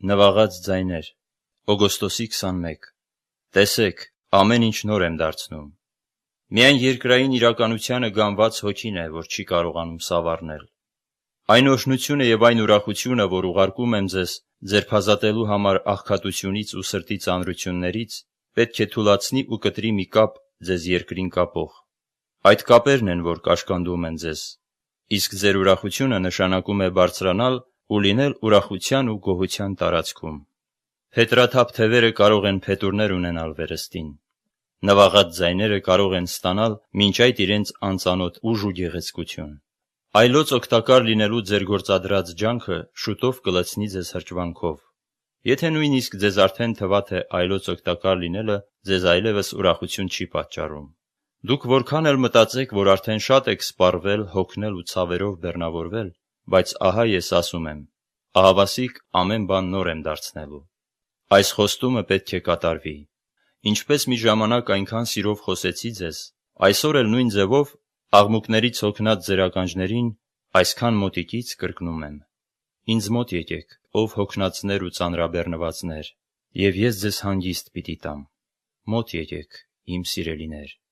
Նվաղած ձայներ։ Օգոստոսի 21։ Տեսեք, ամեն ինչ նոր եմ դարձնում։ Միայն երկրային իրականությանը գանված հոգին է, որ չի կարողանում սավառնել։ Այն օրհնությունը և այն ուրախությունը, որ ուղարկում եմ ձեզ ձերբազատելու համար աղքատությունից ու սրտի ծանրություններից, պետք է թուլացնի ու կտրի մի կապ ձեզ երկրին կապող։ Այդ կապերն են, որ կաշկանդում են ձեզ, իսկ ձեր ուրախությունը նշանակում է բարձրանալ ու լինել ուրախության ու գոհության տարածքում։ Փետրաթափ թևերը կարող են փետուրներ ունենալ վերստին։ Նվաղած ձայները կարող են ստանալ մինչ այդ իրենց անծանոթ ուժ ու գեղեցկություն։ Այլոց օգտակար լինելու ձեր գործադրած ջանքը շուտով կլցնի ձեզ հրճվանքով։ Եթե նույնիսկ ձեզ արդեն թվա, թե այլոց օգտակար լինելը ձեզ այլևս ուրախություն չի պատճառում։ Դուք որքան էլ մտածեք, որ արդեն շատ եք սպառվել, հոգնել ու ցավերով բեռնավորվել, բայց ահա ես ասում եմ, ահավասիկ ամեն բան նոր եմ դարձնելու։ Այս խոստումը պետք է կատարվի։ Ինչպես մի ժամանակ այնքան սիրով խոսեցի ձեզ, այսօր էլ նույն ձևով աղմուկներից հոգնած ձեր ականջներին այսքան մոտիկից կրկնում եմ. ինձ մոտ եկեք, ով հոգնածներ ու ծանրաբեռնվածներ, և ես ձեզ հանգիստ պիտի տամ։ Մոտ եկեք, իմ սիրելիներ։